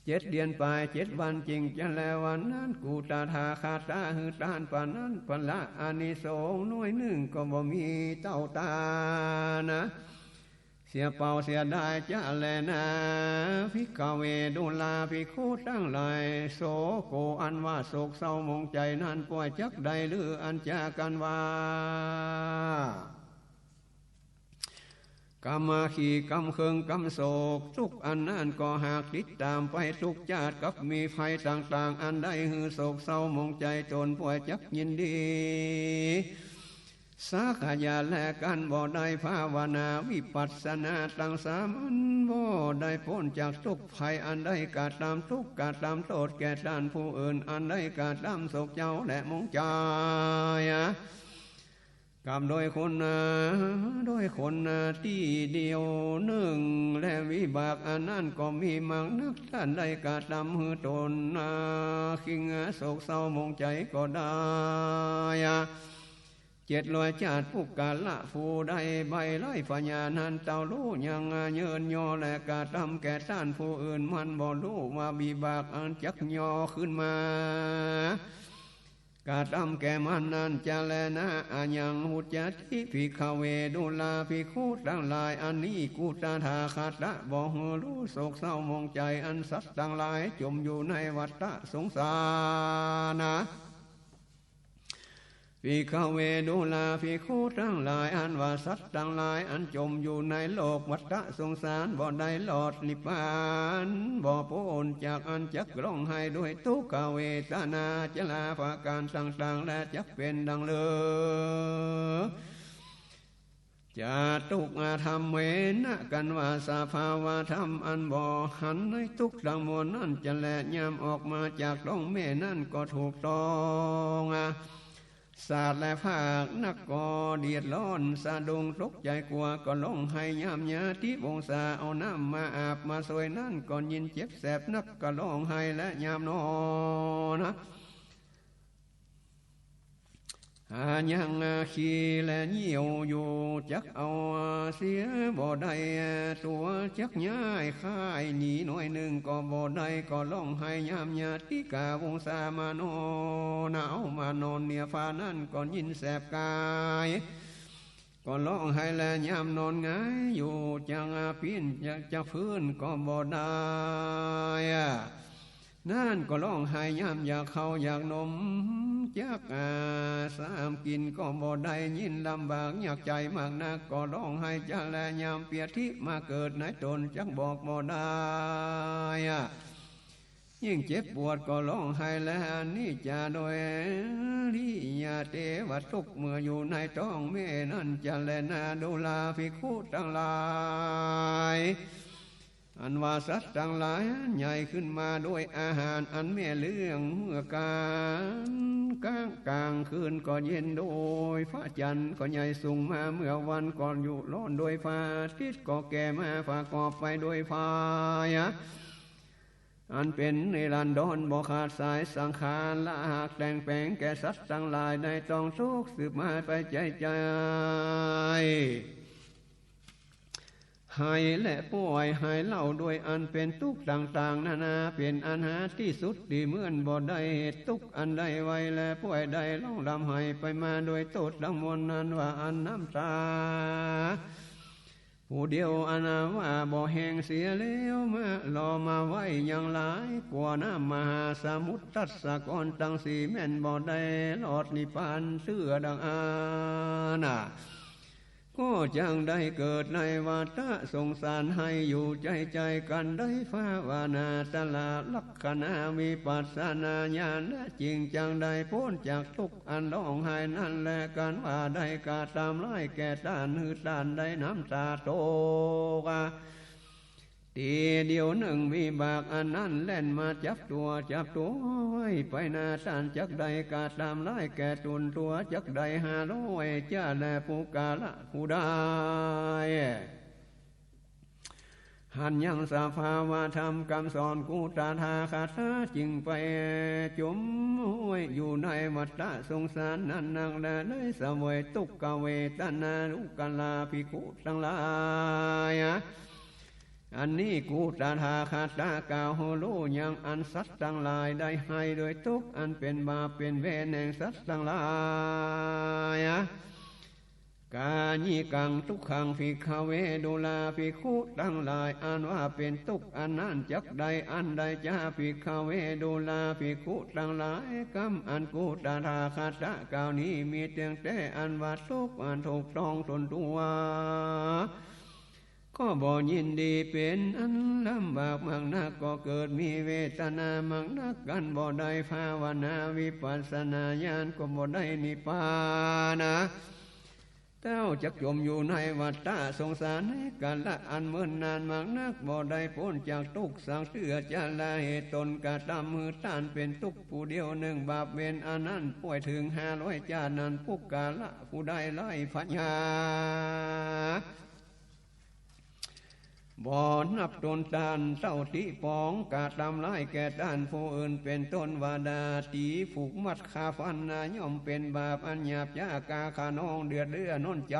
7 เดือนไป7 วันจริงจะแล้ววันนั้นกูตาทาคาตาหือตานปานนั้นปนละอานิสงส์น้อยหนึ่งก็บ่มีเต้าตานะเสียเป่าเสียได้จะแลนะภิกขเวดุลาภิกขุทั้งหลายโสโกอันว่าโศกเศร้ามองใจนั้นป่วยจักใดหรืออันจากันว่ากรรมาขีกรรมเคืองกรรมโศกทุกอันนั้นก็หากติดตามไปทุกชาติกับมีภัยต่างๆอันใดหือโศกเศร้ามองใจตนป่วยจักยินดีสาขยาและกันบ่ได้ภาวนาวิปัสสนาตั้งสามัญบ่ได้พ้นจากทุกภัยอันใดกาตามทุกกาตามโทษแก่ท่านผู้อื่นอันใดกาตามโศกเจ้าและมองใจกรรมโดยคนที่เดียวหนึ่งและวิบากอันนั้นก็มีมังนักท่านใดกาตามหือตนขิงโศกเศร้ามองใจก็ได้700 ชาติผู้กาละผู้ใดใบไล่พญานันเต่ารู้ยังเยินยอและกาทำแก่ท่านผู้อื่นมันบ่รู้มาบีบากอันจักยอขึ้นมากาทำแก่มันนั้นจะแลนะอายังหุจติภิกขเวดุลาภิกขุทั้งหลายอันนี้กูตาทาคาตะบ่รู้โศกเศร้ามองใจอันสัตว์ทั้งหลายจมอยู่ในวัฏสงสารภิกขเวดุลาภิกขุทั้งหลายอันว่าสัตว์ทั้งหลายอันจมอยู่ในโลกวัฏสงสารบ่ได้หลอดนิพพานบ่พ้นจากอันจักร้องไห้ด้วยทุกขเวทนาจลาภาการต่างๆและจักเป็นดังเลยจะทุกธรรมเวนะกันว่าสภาวะธรรมอันบ่หันให้ทุกดังมวลนั่นจะแลยามออกมาจากท้องแม่นั่นก็ถูกต้องศาสตร์และภาคนักก็เดียดร้อนสะดุ้งตกใจกลัวก็ร้องไห้ยามยาที่วงศาเอาน้ำมาอาบมาสวยนั่นก่อนยินเจ็บแสบนักก็ร้องไห้และยามนอนยังขี้และเหี่ยวอยู่จักเอาเสียบ่ได้ตัวจักย้ายค่ายหนีหน่อยหนึ่งก็บ่ได้ก็ร้องไห้ยามญาติกาวงศามานอนเอามานอนเนียฟ้านั่นก่อนยินแสบกายก็ร้องไห้และยามนอนง่ายอยู่จังพินจะฟื้นก็บ่ได้นั่นก็ร้องไห้ยามอยากเข้าอยากนมจักสามกินก็บ่ได้ยินลำบากอยากใจมากนักก็ร้องไห้จังและยามเปียทิมาเกิดในตนจักบอกบ่ได้ยิ่งเจ็บปวดก็ร้องไห้และนี่จะโดยลิยาเทวทุกเมื่ออยู่ในท้องแม่นั่นจะแลนาดูลาภิกขุทั้งหลายอันว่าสัตว์ทั้งหลายใหญ่ขึ้นมาด้วยอาหารอันแม่เลี้ยงเมื่อกลางคืนก็เย็นโดยพระจันทร์ก็ใหญ่สูงมาเมื่อวันก่อนอยู่ร้อนโดยฟ้าทิศก็แก่มาฝากอบไปโดยพายอันเป็นในรันดอนบ่ขาดสายสังขารละหากแต่งแปลงแก่สัตว์ทั้งหลายในต้องทุกข์สืบมาไปใจหายและป่วยหายเล่าด้วยอันเป็นทุกข์ต่างๆนานาเป็นอันหาที่สุดดีเหมือนบ่ได้เหตุทุกข์อันใดไว้และป่วยใดล่องลำหายไปมาโดยโทษดังมวลนั้นว่าอันน้ำตาผู้เดียวอนาว่าบ่แห้งเสียแล้วมารอมาไว้ยังหลายกว่าน้ำมหาสมุทรทัศกรตั้งสี่แม่นบ่ได้หลอดนิพพานเสื่อดังอานะก็จังได้เกิดในวัฏสงสารให้อยู่ใจกันได้ภาวนาตลาลักขณาวิปัสสนาญาณจริงจังได้พ้นจากทุกข์อันร้องไห้นั่นแลกันว่าได้กาตามไล่แก่ต้านหืดต้านได้น้ำตาโตกทีเดียวหนึ่งวิบากอันนั้นแล่นมาจับตัวไว้ไปนาท่านจักใดกาตามไล่แก่ตุนตัวจักใด500จ้าแลผู้กาละผู้ได้หันยังสภาวะธรรมคำสอนกูตาทาคาถาจึงไปจมห้วยอยู่ในวัฏสงสารนั้นนักและได้เสวยทุกขเวทนาลุกลาภิกขุทั้งหลาย อันนี้กูตาทาคาตากาวโฮโลยังอันสัตว์ทั้งหลายได้ให้โดยทุกอันเป็นบาปเป็นเวรแห่งสัตว์ทั้งหลายกาญิกังทุกขังภิกขเวดุลาภิกขุทั้งหลายอันว่าเป็นทุกข์อันนั้นจักใดอันใดจะภิกขเวดุลาภิกขุทั้งหลายกรรมอันกูตาทาคาตะกาวนี้มีเตียงแต่อันว่าทุกข์อันถูกต้องตนตัวก็บ่ยินดีเป็นอันลำบากมากนักก็เกิดมีเวทนามากนักกันบ่ได้ภาวนาวิปัสสนาญาณก็บ่ได้นิพพานเต้าจักจมอยู่ในวัฏฏะสงสารให้กันละอันเมื่อนานมากนักบ่ได้พ้นจากทุกข์สังเสือจะละเหตุตนกะตามมือต้านเป็นทุกข์ผู้เดียวหนึ่งบาปเวรอันนั้นป่วยถึง500 ชาตินั้นผู้กาละผู้ใดไล่พัญญาบ่อนับตนตานเต้าติปองกาตำไล่แก่ด้านผู้อื่นเป็นต้นวาดาตีผูกมัดคาฟันนาย่อมเป็นบาปอันหยาบยากาขานองเดือดเลือน้นใจ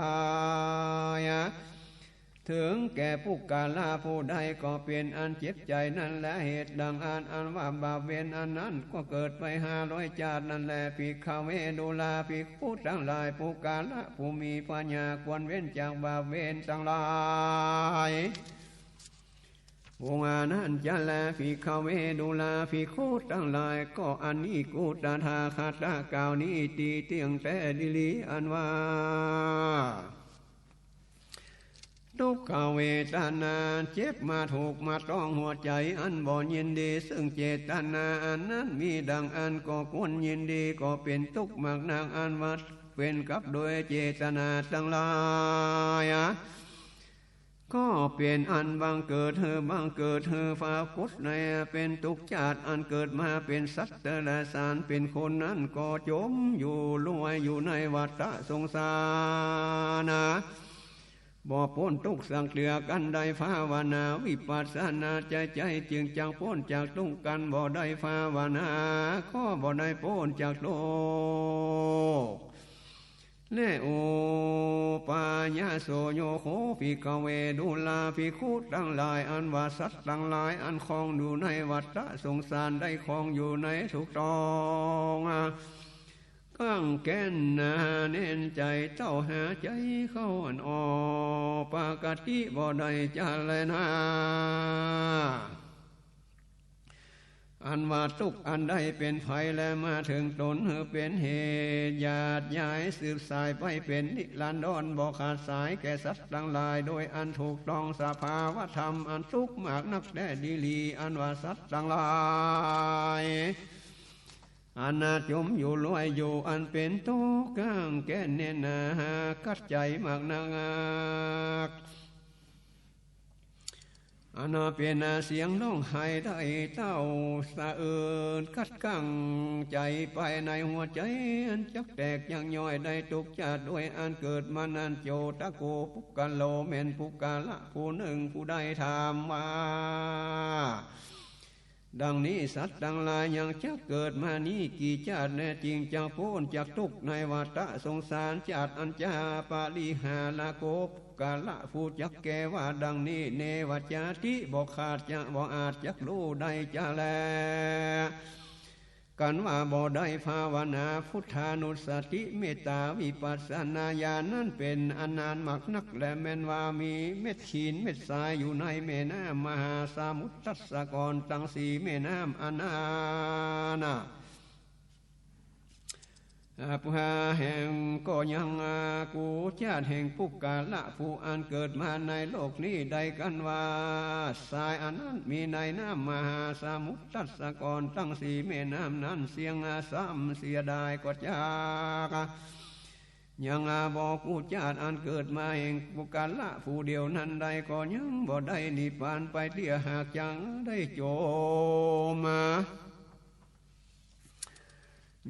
ถึงแก่ผู้กาลาผู้ใดก็เป็นอันเจ็บใจนั่นแหละเหตุดังอันว่าบาปเวรอันนั้นก็เกิดไป500 ชาตินั่นแหละภิกขเวดุลาภิกขุทั้งหลายผู้กาละผู้มีปัญญาควรเว้นจากบาปเวรทั้งหลายวงานั้นจะแลภิกขเวดุลาภิกขุทั้งหลายก็อันนี้กูตาทาคาตะกาวนี้ตีเตียงแต่ดิลีอันว่าทุกขเวทนาเจ็บมาถูกมาต้องหัวใจอันบ่ยินดีซึ่งเจตนาอันนั้นมีดังอันก็ควรยินดีก็เป็นทุกข์มากนางอันวัดเป็นกับโดยเจตนาทั้งหลายก็เป็นอันบังเกิดบังเกิดฟ้ากุศในเป็นทุกข์ชาติอันเกิดมาเป็นสัตว์และสารเป็นคนนั้นก็จมอยู่ลอยอยู่ในวัฏสงสารบ่พ้นทุกข์สังเกลือกันได้ภาวนาวิปัสสนาใจจึงจังพ้นจากทุกข์กันบ่ได้ภาวนาก็บ่ได้พ้นจากโลกและโอปายาโสโยโคภิกขเวดุลาภิกขุทั้งหลายอันว่าสัตว์ทั้งหลายอันคลองอยู่ในวัฏสงสารได้คลองอยู่ในทุกข์ต้องก้างแก่นนาเน้นใจเจ้าหาใจเข้าอันออกปกติบ่ได้จะแลนาอันว่าทุกอันใดเป็นไฟและมาถึงตนเป็นเหตุญาติย้ายสืบสายไปเป็นนิรันดรบ่ขาดสายแก่สัตว์ทั้งหลายโดยอันถูกต้องสภาวะธรรมอันทุกข์มากนักแด่ดีลีอันว่าสัตว์ทั้งหลายอันนาจมอยู่ลอยอยู่อันเป็นโตก้างแก่นเนนากัดใจมากนางอันนาเป็นเสียงน้องไห้ได้เต้าสะเอิญกัดกั้งใจไปในหัวใจอันจักแตกยังย่อยได้ทุกชาติด้วยอันเกิดมานันโจตะโกปุกกะโลเมนปุกกะละผู้หนึ่งผู้ใดถามว่าดังนี้สัตว์ทั้งหลายยังจะเกิดมานี้กี่ชาติแน่จริงจะพ้นจากทุกข์ในวัฏสงสารชาติอันจาปาลิหาลาโกปกาละผู้จักแก่ว่าดังนี้เนวจาติบอกขาดจะบอกอาจจักรู้ได้จะแลกันว่าบ่ได้ภาวนาพุทธานุสติเมตตาวิปัสสนาญาณนั้นเป็นอนานมักนักและแม้นว่ามีเม็ดหินเม็ดทรายอยู่ในแม่น้ำมหาสมุทรสกรตั้ง4 แม่น้ำอนานาผู้หาแห่งก็ยังกูชาติแห่งปุกกาละผู้อันเกิดมาในโลกนี้ได้กันว่าสายอันนั้นมีในน้ำมหาสมุทรสกรตั้ง4 แม่น้ำนั้นเสียงซ้ำเสียดายก็จากยังบอกกูชาติอันเกิดมาแห่งปุกกาละผู้เดียวนั้นใดก็ยังบ่ได้นิพพานไปเที่ยหากจังได้โจมา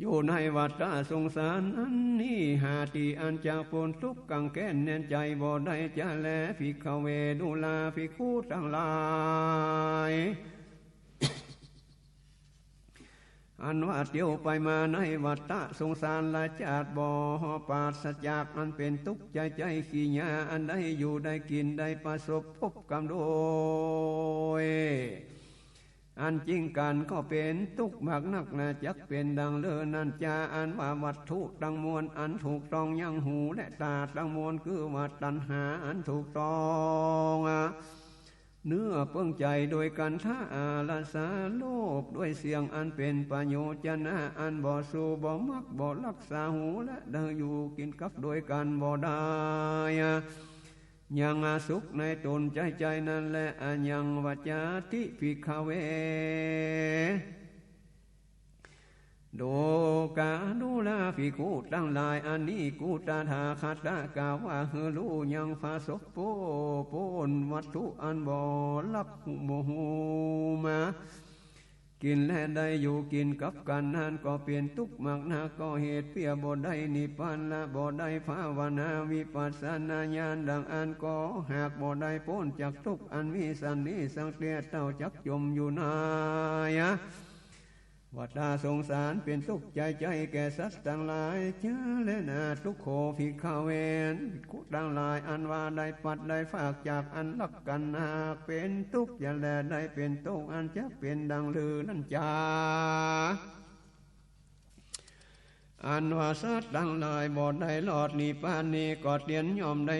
อยู่ในวัฏสงสารอันนี้หาตีอันจากพ้นทุกข์กังแก่นแน่นใจบ่ได้จะแลภิกขเวดุลาภิกขุทั้งหลาย อันว่าเที่ยวไปมาในวัฏฏะสงสารละจาดบ่อปราศจากอันเป็นทุกข์ใจขี้หยาอันใดอยู่ได้กินได้ประสบพบกรรมโดยอันจริงกันก็เป็นทุกข์มากนักนะจักเป็นดังเลินันจาอันว่าวัตถุดังมวลอันถูกต้องยังหูและตาดังมวลคือว่าตัณหาอันถูกต้องเนื้อเพิ่งใจโดยกันท่าอาลาสาโลภด้วยเสียงอันเป็นประโยชน์จะนะอันบ่สู่บ่มักบ่รักษาหูและเดินอยู่กินกับโดยกันบ่ได้ยังสุขในตนใจนั่นแหละยังวัจจติภิกขเวโดกาดูลาภิกขุตั้งหลายอันนี้กูตาธาคตากาว่าเฮรู้ยังฟาศกโปนวัตถุอันบ่ลักโมหูมากินและได้อยู่กินกับกันนั้นก็เปลี่ยนทุกข์มากนาก็เหตุเพียบ่ได้นิพพานละบ่ได้ภาวนาวิปัสสนาญาณดังอันก็หากบ่ได้พ้นจากทุกข์อันมีสันนิสังเตียเต้าจักจมอยู่นายวัฏฏะสงสารเป็นทุกข์ใจแก่สัตว์ทั้งหลายเจ้าและนาทุกโขภิกขเวนกุทั้งหลายอันว่าได้ปัดได้ฝากจากอันลักกันหากเป็นทุกข์อย่าแลได้เป็นทุกข์อันจะเป็นดังลือนั่นจาอันว่าสัตว์ทั้งหลายบ่ได้หลอดนิพพานนี้ก็เตียนยอมได้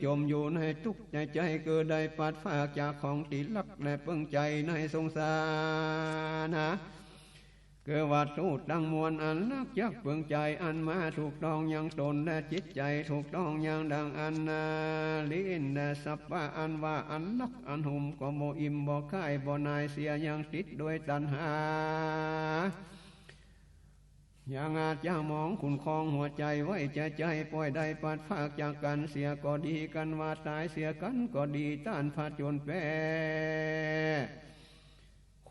จมอยู่ในทุกข์ใจคือได้ปัดฝากจากของที่ลักและเพิ่งใจในสงสารเกิดวัตถุตั้งมวลอันลักยักเพิ่งใจอันมาถูกต้องยังตนและจิตใจถูกต้องยังดังอันนาลิ้นและสัพพะอันว่าอันลักอันหุมก็โมอิ่มบ่ค่ายบ่นายเสียยังติดด้วยตัณหาอย่างอาจจะมองคุณคองหัวใจไว้ใจปล่อยได้ปัดฝากจากกันเสียก็ดีกันว่าตายเสียกันก็ดีต้านผจญแพ้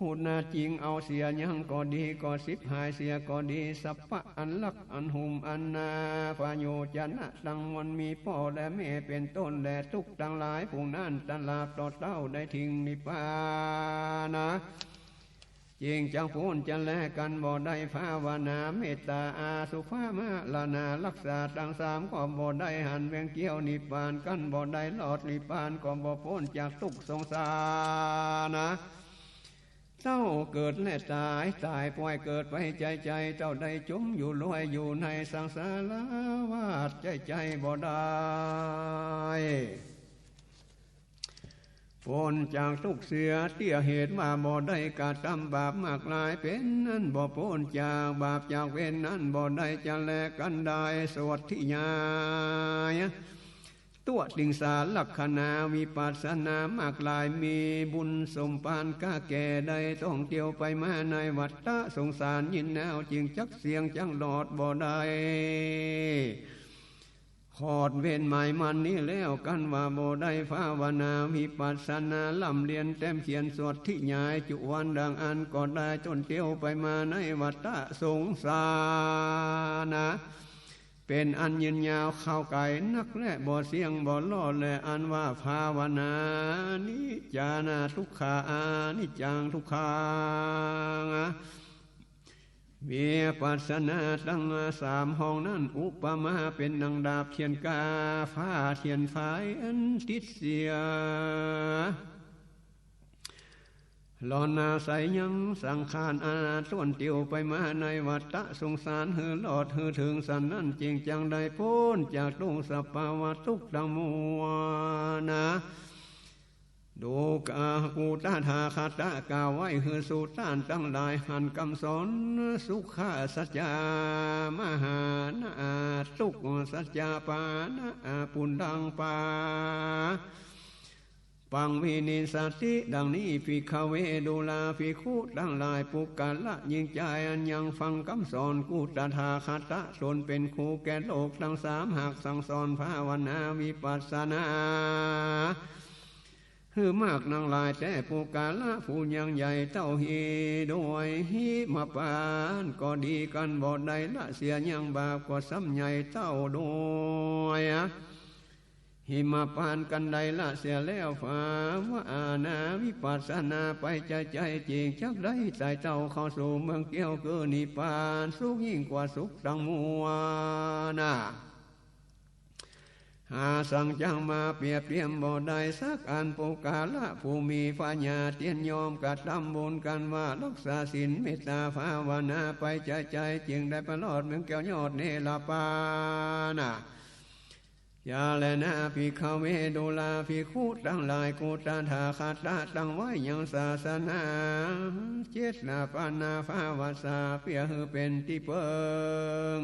คุณนาจริงเอาเสียยังก็ดีก็สิบหายเสียก็ดีสัพพะอันลักอันหุมอันนาพาโยจันะดังมันมีพ่อและแม่เป็นต้นและทุกทั้งหลายผู้นั้นตลาดต่อเต้าได้ทิ้งนิพพานจริงจังพูนจะแลกันบ่ได้ภาวนาเมตตาอาสุภามาลานารักษาตั้งสามก็บ่ได้หันเวียงเกี่ยวนิพพานกันบ่ได้หลอดนิพพานก็บ่พ้นจากทุกข์สงสารเจ้าเกิดและตายปล่อยเกิดไปใจเจ้าได้จมอยู่ลอยอยู่ในสังสารวัฏใจบ่ได้พ้นจากทุกเสียเตี้ยเหตุว่าบ่ได้กระทำบาปมากลายเป็นนั้นบ่พ้นจากบาปจากเวรนั้นบ่ได้จะแลกันได้สวัสดิญาณตัวติงสารลักขณาวิปัสสนามากลายมีบุญสมปานกาแก่ได้ต้องเที่ยวไปมาในวัฏฏะสงสารยินแนวจึงจักเสียงจังหลอดบ่ได้ขอดเว้นหมายมันนี้แล้วกันว่าบ่ได้ภาวนาวิปัสสนาลำเรียนเต็มเขียนสวดที่ญายจุวันดังอันก็ได้จนเที่ยวไปมาในวัฏฏะสงสารเป็นอันยืนยาวเข้าไก่นักและบ่เสียงบ่ล่อและอันว่าภาวนานิจานาทุกขานิจังทุกขังวิปัสสนาตั้งสามห้องนั้นอุปมาเป็นดังดาบเทียนกาฟ้าเทียนฝายอันติดเสียหลอนนาใสยังสังขารอาส่วนเตียวไปมาในวัฏฏะสงสารหือหลอดหือถึงสันนั้นจริงจังได้พ้นจากทุกสภาวะทุกดังมัวนะดูกากูตาธาคาตากาไว้คือสูต้านตั้งหลายหันคำสอนสุขาสัจจามหานาทุกสัจจาปานะปุณดังปาปังวินิสติดังนี้ภิกขเวดูลาภิกขุดังหลายปุกกะละยิงใจอันยังฟังคำสอนกูตถาคตตนเป็นครูแก่โลกทั้งสามหากสั่งสอนภาวนาวิปัสสนาคือมากนางลายแต่ปุกกะละผู้ยังใหญ่เต้าฮีด้วยหิมาปานก็ดีกันบ่ได้ละเสียยังบาปก็ซ้ำใหญ่เต้าด้วย หิมาปานกันใดละเสียแล้วฝ่าว่าอาณาวิปัสสนาไปใจจริงจักได้ใจเจ้าเข้าสู่เมืองเกี่ยวเกินนิพพานสุขยิ่งกว่าสุขดังมัวนะหาสั่งจังมาเปรียบเทียมบ่ได้สักอันปุกาละผู้มีปัญญาเตียนยอมกัดทำบุญกันว่ารักษาศีลเมตตาภาวนาไปใจจึงได้ประลอดเมืองแก้วยอดเนรปานะยาแลนาภิกขเวดุลาภิกขุตั้งหลายกุฏฐาคาตะตั้งไว้ยังศาสนาเจตนาปานาภาวสาเปียหือเป็นที่เปิง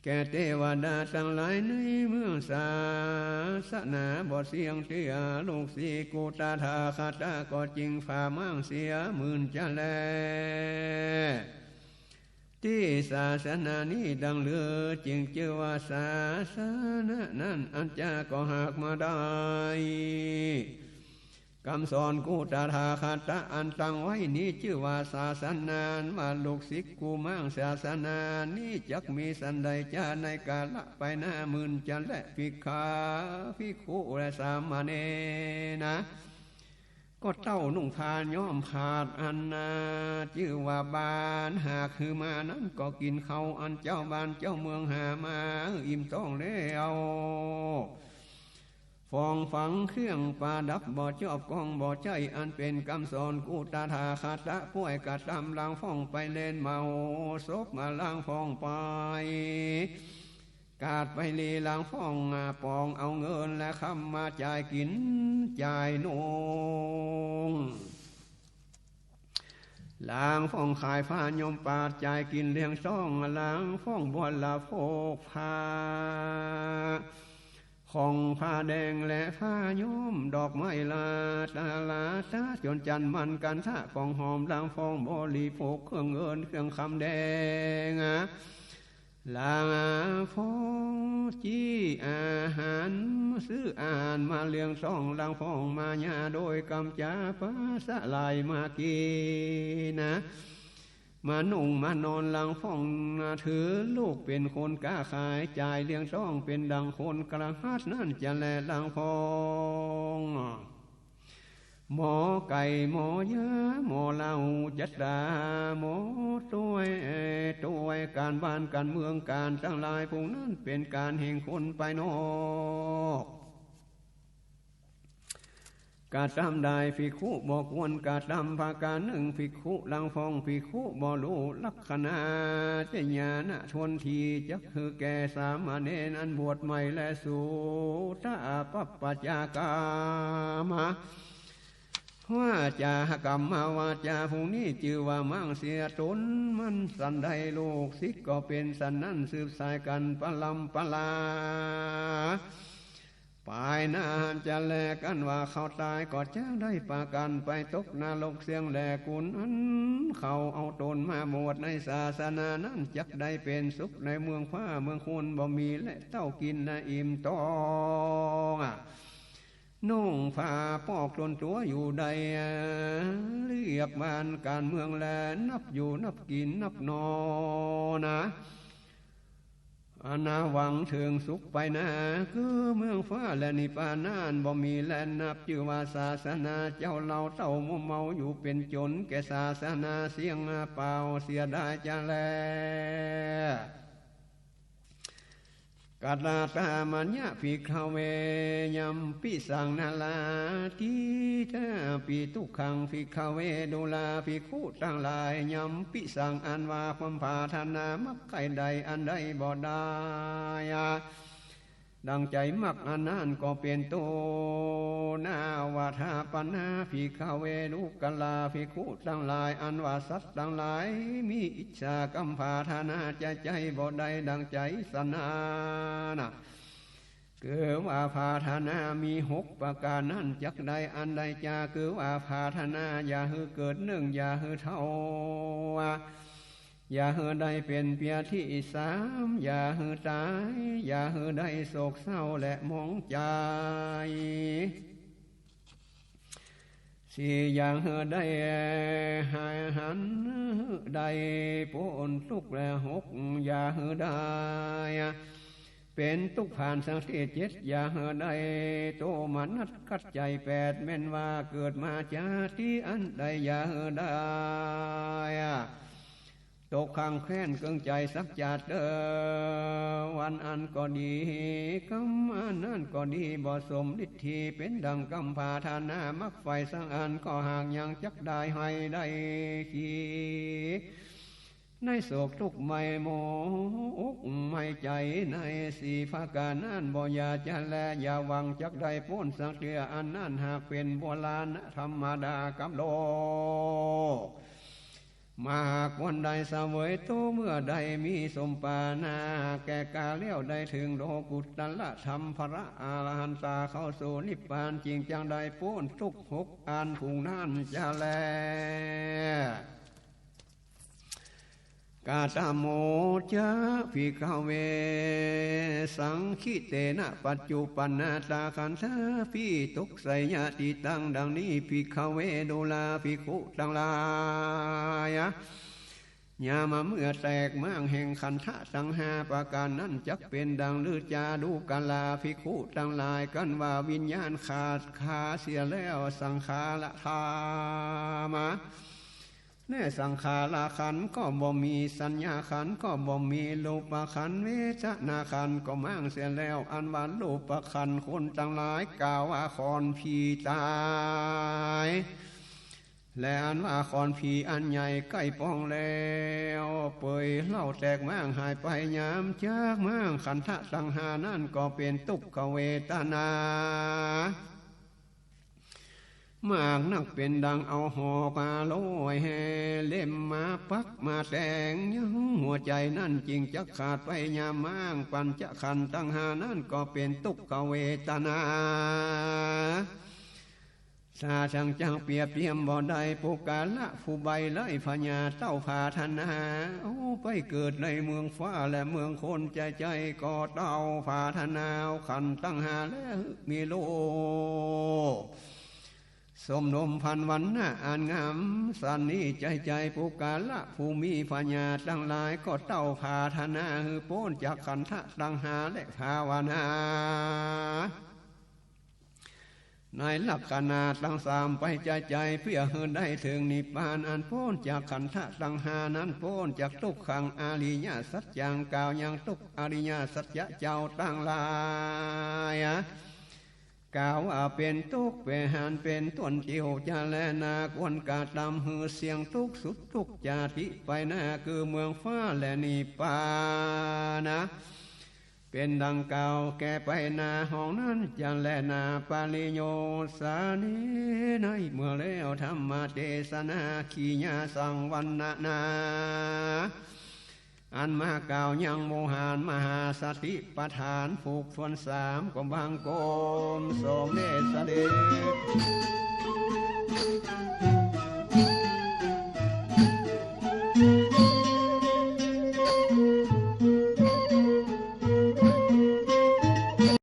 แก่เทวดาทั้งหลายในเมืองศาสนาบ่เสียงเตี้ยลูกศิษย์กุฏฐาคาตะก็จริงฝ่ามั่งเสียหมื่นจะแลที่ศาสนานี้ดังเลือจึงเชื่อว่าศาสนานั้นอันจะก็หากมาได้คำสอนกุฏฐาคาตะอันตั้งไว้นี้ชื่อว่าศาสนาว่าลูกศิษย์กูมั่งศาสนานี้จักมีสันใดจะในกาละไปหน้าหมื่นจันและภิกขาภิกขุและสามเณรนะก็เต้านุ่งผ้าย้อมขาดอันนาชื่อว่าบานหากคือมานั้นก็กินเขาอันเจ้าบ้านเจ้าเมืองหามาอิ่มต้องแล้วฟองฝังเครื่องปาดับบ่ชอบกองบ่ใจอันเป็นคำสอนกุฏฐาคาตะป่วยกะตำล้างฟองไปเล่นเมาศพมาล้างฟองไปกาดไปลีล้างฟองปองเอาเงินและคำมาจ่ายกินจ่ายนงล้างฟองขายผ้ายมปาดจ่ายกินเลี้ยงซ่องล้างฟองบัวละโฟกผ้าของผ้าแดงและผ้าย้อมดอกไม้ลาตาลาตาจนจันมันกันท่าของหอมล้างฟองบริโภคเครื่องเงินเครื่องคำแดงลาฟองจี้อาหารซื้ออ่านมาเลี้ยงซ่องล้างฟองมาญาโดยกำจาภาษาลายมากีนะมานุ่งมานอนหลังฟ้องถือลูกเป็นคนกล้าขายจ่ายเลี้ยงซ่องเป็นดังคนกระหัดนั่นจะแลหลังฟองหมอไก่หมอยาหมอเหล้าจัดดาหมอตัวการบ้านการเมืองการทั้งหลายพวกนั้นเป็นการแห่งคนไปนอกกาตามได้ภิกขุบอกวนกาตามภาการหนึ่งภิกขุลังฟองภิกขุบ่รู้ลักษณะเจญาณชนทีจักคือแก่สามเณรอันบวชใหม่และสู่ตาปัปปจากามะว่าจากรรมมาวาจาผู้นี้จือว่ามั่งเสียตนมันสันใดโลกสิกก็เป็นสันนั้นสืบสายกันปลำปลาปลายนานจะแลกันว่าเขาตายก็จะได้ปากันไปตกนรกเสียงแหลกุนอันเขาเอาตนมาบวชในศาสนานั้นจักได้เป็นสุขในเมืองฟ้าเมืองคุณบ่มีและเต้ากินและอิ่มท้องนุ่งผ้าปอกตนตัวอยู่ใดเรียกบ้านการเมืองแลนับอยู่นับกินนับนอนนะอนาหวังเถิงสุขไปนะคือเมืองฟ้าและนิพพานนานบ่มีแลนับชื่อว่าศาสนาเจ้าเราเต้ามัวเมาอยู่เป็นจนแก่ศาสนาเสียงเปล่าเสียได้จะแลกาลาตามัญญาภิกขเวยำปิสังนาลาทิทาปิทุกขังภิกขเวดุลาภิกขุทั้งหลายยำปิสังอันว่าความปรารถนามักใครใดอันใดบ่ได้ดังใจมักอันนั้นก็เป็นโตนาวาทาปนาภิกขเวดุกลาภิกขุทั้งหลายอันว่าสัตว์ทั้งหลายมีอิจฉากำปรารถนาใจบ่ได้ดังใจสนานะเกิดว่าปรารถนามี6ประการนั้นจักใดอันใดจะเกิดว่าปรารถนาอย่าให้เกิดหนึ่งอย่าให้เท่าอย่าให้ได้เป็นเปียที่3อย่าให้ตายอย่าให้ได้โศกเศร้าและมองใจ4อย่างให้ได้หายหันได้พ้นทุกข์และ6อย่าให้ได้ เป็นทุกผ่านสังเทศเจ็ดอย่าเหือใดโตมันนัดกัดใจแปดแม่นว่าเกิดมาจากที่อันใดอย่าเหือได้ตกข้างแค้นเกิงใจสักจัดเด้อวันอันก็ดีกำอันนั้นก็ดีบ่สมฤทธิเป็นดังกำพาทานามักไฟสังอันก็ห่างยังจักได้ให้ได้ขี้ในโศกทุกข์ไม่โมอกไม่ใจในสีภาการนั่นบ่อยาจะแลอย่าหวังจักได้พ้นสังเกตอันนั้นหากเป็นโบราณธรรมดากับโลกมาหากวันใดเสวยโตเมื่อใดมีสมปานาแก่กาเลี้ยวได้ถึงโลกุตตะธรรมพระอรหันตาเข้าสู่นิพพานจริงจังใดพ้นทุกข์หกอันผู้นั้นจะแลกาตโมจะภิกขเวสังขิเตนะปัจจุปันนาตาขันธาภิทุกไสยติตังดังนี้ภิกขเวดูลาภิกขุทั้งหลายยามาเมื่อแตกมั่งแห่งขันธะทั้งห้าประการนั้นจักเป็นดังลือจาดูกาลาภิกขุทั้งหลายกันว่าวิญญาณขาดขาเสียแล้วสังขารธามาแน่สังขารขันธ์ก็บ่มีสัญญาขันธ์ก็บ่มีรูปขันธ์เวทนาขันธ์ก็มั่งเสียแล้วอันว่ารูปขันธ์คนทั้งหลายกล่าวว่าคอนผีตายและอันว่าคอนผีอันใหญ่ใกล้ป้องแล้วเปยเล่าแตกมั่งหายไปยามจากมั่งขันธะสังหานั่นก็เป็นทุกขเวทนามากนักเป็นดังเอาหอกมาโลยแห่เล่มมาปักมาแต่งยังหัวใจนั่นจริงจะขาดไปยามมั่งปัญจขันธ์ตั้งหานั่นก็เป็นทุกขเวทนาสาช่างจังเปรียบเทียมบ่ได้ปุกาละผู้ใบเลยพญาเต้าพาธนาเอาไปเกิดในเมืองฟ้าและเมืองคนใจก็เต้าพาธนาขันตั้งหาแล้วมีโลสมนมพันวันนะอ่านงามสันนี้ใจปุกาละผู้มีปัญญาตั้งหลายก็เต้าพาธนาคือโป้นจากขันธะตั้งหาและภาวนาในหลักขณะตั้งสามไปใจเพื่อให้ได้ถึงนิพพานอันโป้นจากขันธะตั้งหานั้นโป้นจากทุกขังอริยสัจจังกล่าวอย่างทุกอริยสัจจะเจ้าตั้งหลายกล่าวว่าเป็นทุกข์เป็นหันเป็นต้นเกี่ยวจะแลนาควรกาตามหือเสียงทุกสุดทุกจาติไปหน้าคือเมืองฟ้าและนิพพานเป็นดังเก่าแก่ไปนาห้องนั้นจะแลนาปาลิโยสานีในเมื่อแล้วธรรมเทศนาขีญาสังวันนาอันมาเก่ายังโมหานมหาสติปัฏฐานผูกทวนสามก็บางโกมสมเด็จเสด็จ